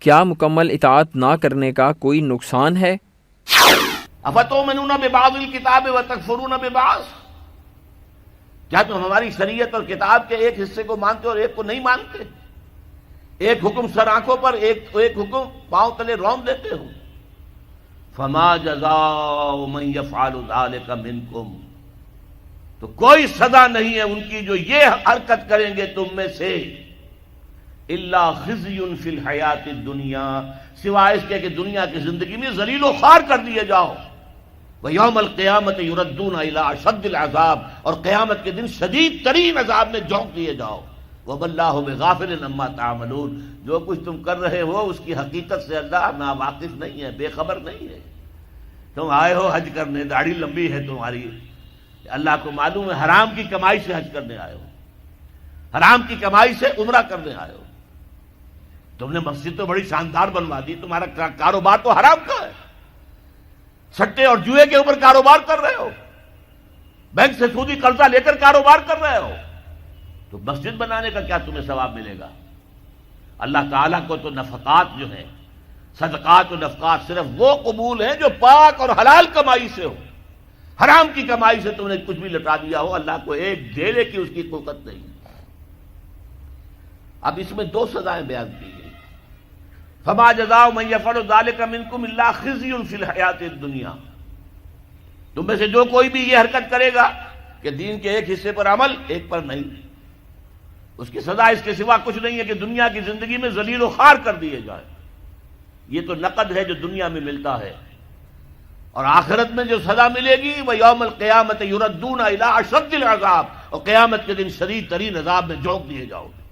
کیا مکمل اطاعت نہ کرنے کا کوئی نقصان ہے؟ افتؤمنون ببعض الکتاب وتکفرون ببعض، کیا تم ہماری شریعت اور کتاب کے ایک حصے کو مانتے اور ایک کو نہیں مانتے؟ ایک حکم سر آنکھوں پر، ایک حکم پاؤں تلے رون دیتے ہو۔ فما جزاء من یفعل ذلک منکم، تو کوئی سزا نہیں ہے ان کی جو یہ حرکت کریں گے تم میں سے، الا خزی فی الحیات الدنیا، سوائے اس کے کہ دنیا کی زندگی میں ذلیل و خوار کر دیے جاؤ، وَيَوْمَ الْقِيَامَةِ يُرَدُّونَ إِلَىٰ أَشَدِّ الْعَذَابِ، اور قیامت کے دن شدید ترین عذاب میں جھونک دیے جاؤ۔ وَمَا اللَّهُ بِغَافِلٍ عَمَّا تَعْمَلُونَ، جو کچھ تم کر رہے ہو اس کی حقیقت سے اللہ ناواقف نہیں ہے، بے خبر نہیں ہے۔ تم آئے ہو حج کرنے، داڑھی لمبی ہے تمہاری، اللہ کو معلوم ہے حرام کی کمائی سے حج کرنے آئے ہو، حرام کی کمائی سے عمرہ کرنے آئے ہو۔ تم نے مسجد تو بڑی شاندار بنوا دی، تمہارا کاروبار تو حرام کا ہے، سٹے اور جوئے کے اوپر کاروبار کر رہے ہو، بینک سے سودی قرضہ لے کر کاروبار کر رہے ہو، تو مسجد بنانے کا کیا تمہیں ثواب ملے گا؟ اللہ تعالیٰ کو تو نفقات جو ہیں، صدقات و نفقات صرف وہ قبول ہیں جو پاک اور حلال کمائی سے ہو۔ حرام کی کمائی سے تم نے کچھ بھی لٹا دیا ہو، اللہ کو ایک ڈھیلے کی اس کی قوت نہیں۔ اب اس میں دو سزائیں بیان کی گئی، فما جزاء من یفعل ذلک منکم الا خزی فی الحیات الدنیا، تم میں سے جو کوئی بھی یہ حرکت کرے گا کہ دین کے ایک حصے پر عمل ایک پر نہیں، اس کی سزا اس کے سوا کچھ نہیں ہے کہ دنیا کی زندگی میں ذلیل و خوار کر دیے جائے۔ یہ تو نقد ہے جو دنیا میں ملتا ہے، اور آخرت میں جو سزا ملے گی وہ یوم القیامت یردون الی اشد العذاب، اور قیامت کے دن شدید ترین عذاب میں جھونک دیے جاؤ گے۔